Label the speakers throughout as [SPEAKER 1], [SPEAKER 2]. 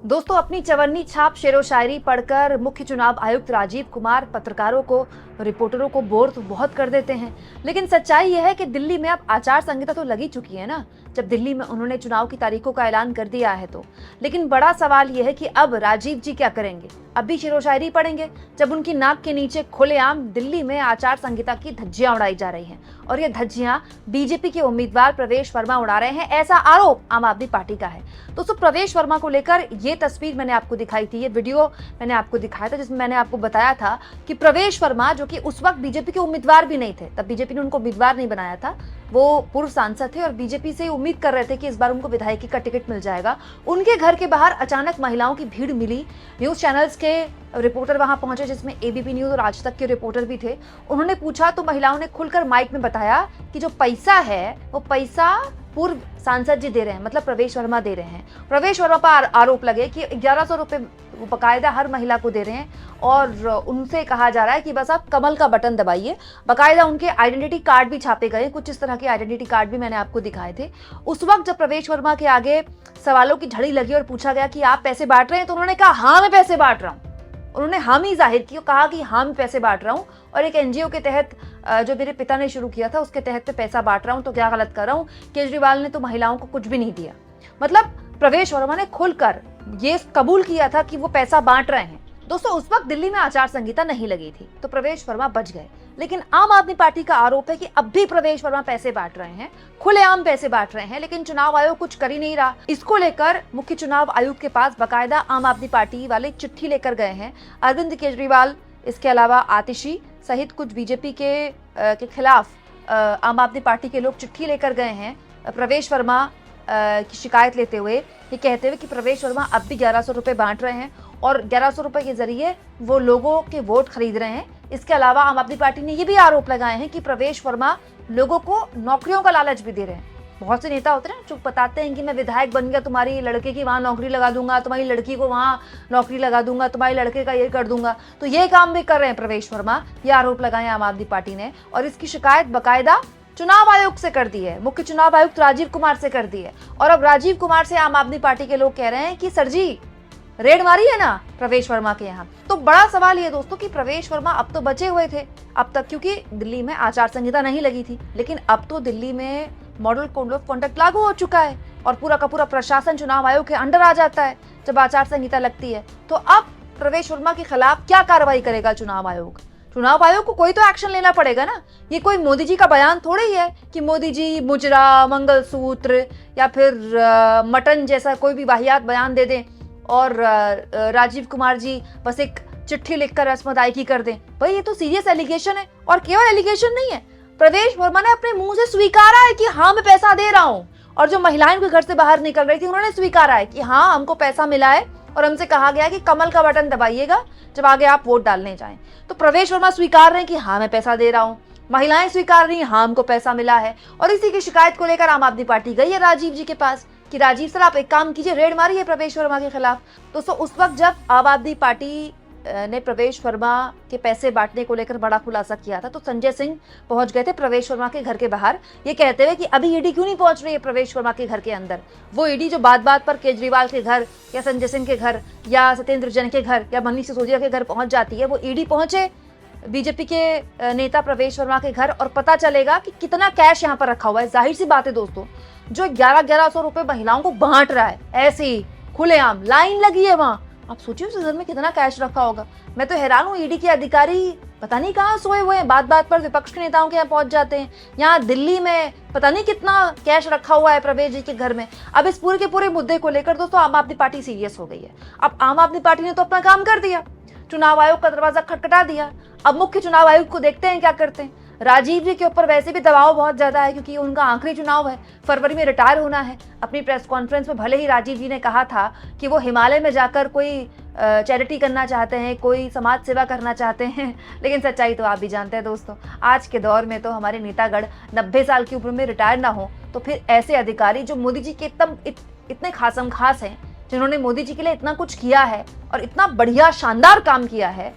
[SPEAKER 1] दोस्तों, अपनी चवन्नी छाप शेरो शायरी पढ़कर मुख्य चुनाव आयुक्त राजीव कुमार पत्रकारों को, रिपोर्टरों को बोर तो बहुत कर देते हैं। लेकिन सच्चाई यह है कि दिल्ली में अब आचार संहिता तो लगी चुकी है ना, जब दिल्ली में उन्होंने चुनाव की तारीखों का ऐलान कर दिया है तो। लेकिन बड़ा सवाल यह है कि अब राजीव जी क्या करेंगे? अब भी शेरो शायरी पढ़ेंगे जब उनकी नाक के नीचे खुलेआम दिल्ली में आचार संहिता की धज्जियां उड़ाई जा रही हैं। और ये धज्जियां बीजेपी के उम्मीदवार प्रवेश वर्मा उड़ा रहे हैं, ऐसा आरोप आम आदमी पार्टी का है। दोस्तों, प्रवेश वर्मा को लेकर ये तस्वीर मैंने आपको दिखाई थी, ये वीडियो मैंने आपको दिखाया था, जिसमें मैंने आपको बताया था कि प्रवेश वर्मा, जो कि उस वक्त बीजेपी के उम्मीदवार भी नहीं थे, तब बीजेपी ने उनको उम्मीदवार नहीं बनाया था, वो पूर्व सांसद थे और बीजेपी से उम्मीद कर रहे थे कि इस बार उनको विधायकी का टिकट मिल जाएगा। उनके घर के बाहर अचानक महिलाओं की भीड़ मिली। न्यूज चैनल्स के रिपोर्टर वहां पहुंचे, जिसमें एबीपी न्यूज और आज तक के रिपोर्टर भी थे। उन्होंने पूछा तो महिलाओं ने खुलकर माइक में बताया कि जो पैसा है वो पैसा पूर्व सांसद जी दे रहे हैं, मतलब प्रवेश वर्मा दे रहे हैं। प्रवेश वर्मा पर आरोप लगे कि 1100 रुपए वो बकायदा हर महिला को दे रहे हैं और उनसे कहा जा रहा है कि बस आप कमल का बटन दबाइए। बकायदा उनके आइडेंटिटी कार्ड भी छापे गए, कुछ इस तरह के आइडेंटिटी कार्ड भी मैंने आपको दिखाए थे। उस वक्त जब प्रवेश वर्मा के आगे सवालों की झड़ी लगी और पूछा गया कि आप पैसे बांट रहे हैं, तो उन्होंने कहा हाँ मैं पैसे बांट रहा हूँ। उन्होंने हामी जाहिर की, कहा कि हाँ मैं पैसे बांट रहा हूँ और एक एनजीओ के तहत जो मेरे पिता ने शुरू किया था उसके तहत पैसा बांट रहा हूँ, तो क्या गलत कर रहा हूँ? केजरीवाल ने तो महिलाओं को कुछ भी नहीं दिया। मतलब प्रवेश वर्मा ने खुलकर ये कबूल किया था कि वो पैसा बांट रहे हैं। दोस्तों, उस वक्त दिल्ली में आचार संहिता नहीं लगी थी तो प्रवेश वर्मा बच गए। लेकिन आम आदमी पार्टी का आरोप है कि अब भी प्रवेश वर्मा पैसे बांट रहे हैं, खुलेआम पैसे बांट रहे हैं, लेकिन चुनाव आयोग कुछ कर ही नहीं रहा। इसको लेकर मुख्य चुनाव आयुक्त के पास बाकायदा आम आदमी पार्टी वाले चिट्ठी लेकर गए हैं। अरविंद केजरीवाल, इसके अलावा आतिशी सहित कुछ बीजेपी के खिलाफ आम आदमी पार्टी के लोग चिट्ठी लेकर गए हैं प्रवेश वर्मा की शिकायत लेते हुए, ये कहते हुए कि प्रवेश वर्मा अब भी 1100 रुपए बांट रहे हैं और 1100 रुपए के जरिए वो लोगों के वोट खरीद रहे हैं। इसके अलावा आम आदमी पार्टी ने ये भी आरोप लगाए हैं कि प्रवेश वर्मा लोगों को नौकरियों का लालच भी दे रहे हैं। बहुत से नेता होते हैं जो बताते हैं कि मैं विधायक बन गया, तुम्हारी लड़के की वहां नौकरी लगा दूंगा, तुम्हारी लड़की को वहां नौकरी लगा दूंगा, तुम्हारे लड़के का ये कर दूंगा। तो ये काम भी कर रहे हैं प्रवेश वर्मा, ये आरोप लगाए आम आदमी पार्टी ने और इसकी शिकायत बाकायदा चुनाव आयोग से कर दी है, मुख्य चुनाव आयुक्त राजीव कुमार से कर दी है। और अब राजीव कुमार से आम आदमी पार्टी के लोग कह रहे हैं कि सर जी रेड मारी है ना प्रवेश वर्मा के यहाँ। तो बड़ा सवाल ये दोस्तों कि प्रवेश वर्मा अब तो बचे हुए थे अब तक, क्योंकि दिल्ली में आचार संहिता नहीं लगी थी, लेकिन अब तो दिल्ली में मॉडल कोड ऑफ कंडक्ट लागू हो चुका है और पूरा का पूरा प्रशासन चुनाव आयोग के अंडर आ जाता है जब आचार संहिता लगती है। तो अब प्रवेश वर्मा के खिलाफ क्या कार्रवाई करेगा चुनाव आयोग? चुनाव आयोग को कोई तो एक्शन लेना पड़ेगा ना। ये कोई मोदी जी का बयान थोड़ा ही है कि मोदी जी मुजरा, मंगलसूत्र या फिर मटन जैसा कोई भी वाहियात बयान दे दें और राजीव कुमार जी बस एक चिट्ठी लिखकर रस्म अदायगी कर दें। भाई ये तो सीरियस एलिगेशन है और केवल एलिगेशन नहीं है, प्रवेश वर्मा ने अपने मुंह से स्वीकारा है कि हाँ मैं पैसा दे रहा हूँ। और जो महिलाएं उनके घर से बाहर निकल रही थी उन्होंने स्वीकारा है कि हाँ हमको पैसा मिला है और हमसे कहा गया कि कमल का बटन दबाइएगा जब आगे आप वोट डालने जाएं। तो प्रवेश वर्मा स्वीकार रहे हैं कि हाँ मैं पैसा दे रहा हूँ, महिलाएं स्वीकार रही हैं हाँ हमको पैसा मिला है। और इसी की शिकायत को लेकर आम आदमी पार्टी गई है राजीव जी के पास कि राजीव सर आप एक काम कीजिए, रेड मारिए प्रवेश वर्मा के खिलाफ। दोस्तों, उस वक्त जब आम आदमी पार्टी ने प्रवेश वर्मा के पैसे बांटने को लेकर बड़ा खुलासा किया था तो संजय सिंह पहुंच गए थे प्रवेश वर्मा के घर के बाहर, ये कहते हुए कि अभी ईडी क्यों नहीं पहुंच रही है प्रवेश वर्मा के घर के अंदर। वो ईडी जो बात बात पर केजरीवाल के घर या संजय सिंह के घर या सत्येंद्र जैन के घर या मनीष सिसोदिया के घर पहुंच जाती है, वो ईडी पहुंचे बीजेपी के नेता प्रवेश वर्मा के घर और पता चलेगा कि कितना कैश यहाँ पर रखा हुआ है। जाहिर सी बात है दोस्तों, जो 1100 रुपए महिलाओं को बांट रहा है ऐसे ही खुलेआम, लाइन लगी है वहां, आप सोचिए उस घर में कितना कैश रखा होगा। मैं तो हैरान हूँ, ईडी के अधिकारी पता नहीं कहाँ सोए हुए हैं, बात बात पर विपक्ष के नेताओं के यहाँ पहुंच जाते हैं। यहाँ दिल्ली में पता नहीं कितना कैश रखा हुआ है प्रवेश जी के घर में। अब इस पूरे के पूरे मुद्दे को लेकर दोस्तों आम आदमी पार्टी सीरियस हो गई है। अब आम आदमी पार्टी ने तो अपना काम कर दिया, चुनाव आयोग का दरवाजा खटखटा दिया। अब मुख्य चुनाव आयुक्त को देखते हैं क्या करते हैं। राजीव जी के ऊपर वैसे भी दबाव बहुत ज्यादा है क्योंकि उनका आखिरी चुनाव है, फरवरी में रिटायर होना है। अपनी प्रेस कॉन्फ्रेंस में भले ही राजीव जी ने कहा था कि वो हिमालय में जाकर कोई चैरिटी करना चाहते हैं, कोई समाज सेवा करना चाहते हैं, लेकिन सच्चाई तो आप भी जानते हैं दोस्तों, आज के दौर में तो हमारे नेतागढ़ 90 साल की उम्र में रिटायर ना हो तो फिर ऐसे अधिकारी जो मोदी जी के इतने खासम खास हैं, जिन्होंने मोदी जी के लिए इतना कुछ किया है और इतना बढ़िया शानदार काम किया है,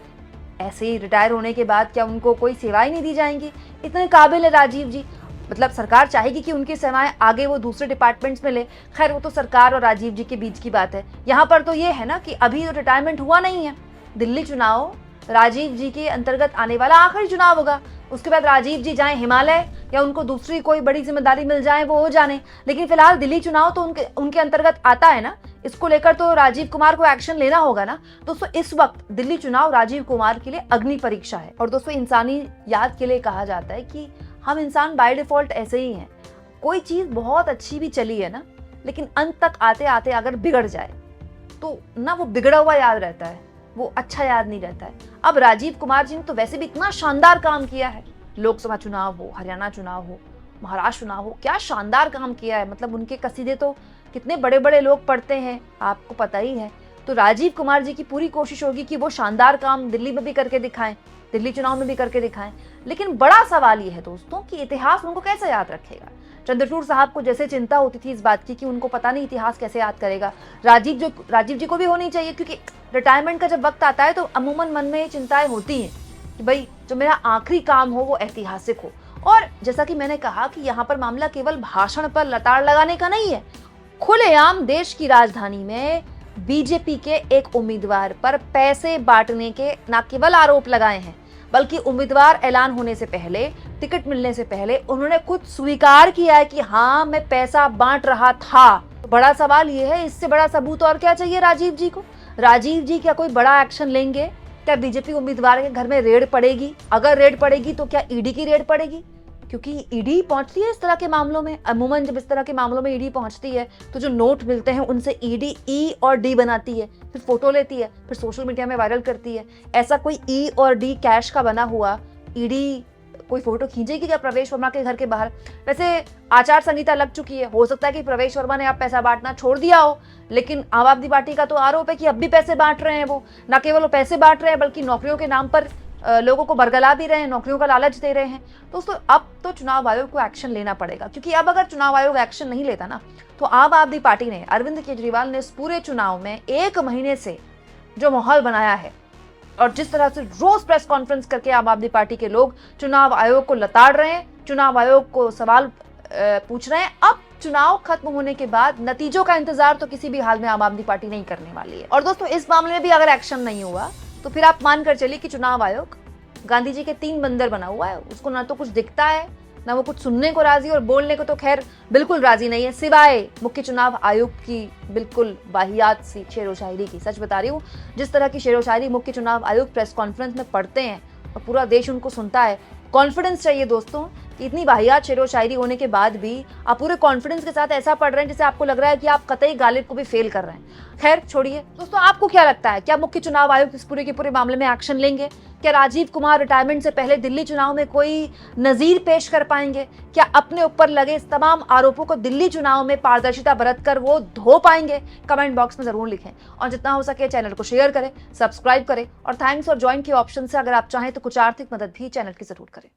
[SPEAKER 1] ऐसे ही रिटायर होने के बाद क्या उनको कोई सेवाएं नहीं दी जाएंगी? इतने काबिल है राजीव जी। मतलब सरकार चाहेगी कि उनकी सेवाएं आगे वो दूसरे डिपार्टमेंट्स में ले। खैर वो तो सरकार और राजीव जी के बीच की बात है। यहाँ पर तो ये है ना कि अभी तो रिटायरमेंट हुआ नहीं है। दिल्ली चुनाव राजीव जी के अंतर्गत आने वाला आखिरी चुनाव होगा। उसके बाद राजीव जी जाएं हिमालय या उनको दूसरी कोई बड़ी जिम्मेदारी मिल जाए वो हो जाने, लेकिन फिलहाल दिल्ली चुनाव तो उनके अंतर्गत आता है ना। इसको लेकर तो राजीव कुमार को एक्शन लेना होगा ना। दोस्तों इस वक्त दिल्ली चुनाव राजीव कुमार के लिए अग्नि परीक्षा है। और दोस्तों इंसानी याद के लिए कहा जाता है कि हम इंसान बाय डिफॉल्ट ऐसे ही हैं। कोई चीज बहुत अच्छी भी चली है ना, लेकिन अंत तक आते आते अगर बिगड़ जाए तो ना वो बिगड़ा हुआ याद रहता है, वो अच्छा याद नहीं रहता है। अब राजीव कुमार जी ने तो वैसे भी इतना शानदार काम किया है, लोकसभा चुनाव हो, हरियाणा चुनाव हो, महाराष्ट्र चुनाव हो, क्या शानदार काम किया है। मतलब उनके कसीदे तो कितने बड़े बड़े लोग पढ़ते हैं, आपको पता ही है। तो राजीव कुमार जी की पूरी कोशिश होगी कि वो शानदार काम दिल्ली में भी करके दिखाएं, दिल्ली चुनाव में भी करके दिखाएं। लेकिन बड़ा सवाल ये है दोस्तों कि इतिहास उनको कैसे याद रखेगा। चंद्रचूड़ साहब को जैसे चिंता होती थी इस बात की कि उनको पता नहीं इतिहास कैसे याद करेगा, राजीव जी को भी होनी चाहिए, क्योंकि रिटायरमेंट का जब वक्त आता है तो अमूमन मन में ये चिंताएं होती हैं कि भाई जो मेरा आखिरी काम हो वो ऐतिहासिक हो। और जैसा कि मैंने कहा कि यहाँ पर मामला केवल भाषण पर लताड़ लगाने का नहीं है। खुलेआम देश की राजधानी में बीजेपी के एक उम्मीदवार पर पैसे बांटने के न केवल आरोप लगाए हैं, बल्कि उम्मीदवार ऐलान होने से पहले, टिकट मिलने से पहले उन्होंने खुद स्वीकार किया है कि हाँ मैं पैसा बांट रहा था। तो बड़ा सवाल ये है, इससे बड़ा सबूत और क्या चाहिए राजीव जी को। राजीव जी क्या कोई बड़ा एक्शन लेंगे? क्या बीजेपी उम्मीदवार के घर में रेड पड़ेगी? अगर रेड पड़ेगी तो क्या ईडी की रेड पड़ेगी? क्योंकि ईडी पहुंचती है इस तरह के मामलों में। अमूमन जब इस तरह के मामलों में ईडी पहुंचती है तो जो नोट मिलते हैं उनसे ईडी ई और डी बनाती है, फिर फोटो लेती है, फिर सोशल मीडिया में वायरल करती है। ऐसा कोई ई और डी कैश का बना हुआ ईडी कोई फोटो खींचेगी क्या प्रवेश वर्मा के घर के बाहर? वैसे आचार संहिता लग चुकी है, हो सकता है कि प्रवेश वर्मा ने अब पैसा बांटना छोड़ दिया हो, लेकिन आम आदमी पार्टी का तो आरोप है कि अब भी पैसे बांट रहे हैं। वो न केवल वो पैसे बांट रहे हैं बल्कि नौकरियों के नाम पर लोगों को बरगला भी रहे हैं, नौकरियों का लालच दे रहे हैं। दोस्तों अब तो चुनाव आयोग को एक्शन लेना पड़ेगा, क्योंकि अब अगर चुनाव आयोग एक्शन नहीं लेता ना तो आम आदमी पार्टी ने, अरविंद केजरीवाल ने इस पूरे चुनाव में 1 महीने से जो माहौल बनाया है और जिस तरह से रोज प्रेस कॉन्फ्रेंस करके आम आदमी पार्टी के लोग चुनाव आयोग को लताड़ रहे हैं, चुनाव आयोग को सवाल पूछ रहे हैं, अब चुनाव खत्म होने के बाद नतीजों का इंतजार तो किसी भी हाल में आम आदमी पार्टी नहीं करने वाली है। और दोस्तों इस मामले में भी अगर एक्शन नहीं हुआ तो फिर आप मान कर चलिए कि चुनाव आयोग गांधी जी के 3 बंदर बना हुआ है। उसको ना तो कुछ दिखता है, ना वो कुछ सुनने को राजी, और बोलने को तो खैर बिल्कुल राजी नहीं है, सिवाय मुख्य चुनाव आयुक्त की बिल्कुल वाहियात सी शेरो शायरी की। सच बता रही हूँ, जिस तरह की शेरो शायरी मुख्य चुनाव आयुक्त प्रेस कॉन्फ्रेंस में पढ़ते हैं और पूरा देश उनको सुनता है। कॉन्फिडेंस चाहिए दोस्तों कि इतनी वाहियात शेरो शायरी होने के बाद भी आप पूरे कॉन्फिडेंस के साथ ऐसा पढ़ रहे हैं जिससे आपको लग रहा है कि आप कतई गालिब को भी फेल कर रहे हैं। खैर छोड़िए दोस्तों, आपको क्या लगता है, क्या मुख्य चुनाव आयुक्त इस पूरे के पूरे मामले में एक्शन लेंगे? क्या राजीव कुमार रिटायरमेंट से पहले दिल्ली चुनाव में कोई नजीर पेश कर पाएंगे? क्या अपने ऊपर लगे इस तमाम आरोपों को दिल्ली चुनाव में पारदर्शिता बरत कर वो धो पाएंगे? कमेंट बॉक्स में जरूर लिखें और जितना हो सके चैनल को शेयर करें, सब्सक्राइब करें और थैंक्स और ज्वाइन के ऑप्शन से अगर आप चाहें तो कुछ आर्थिक मदद भी चैनल की जरूर करें।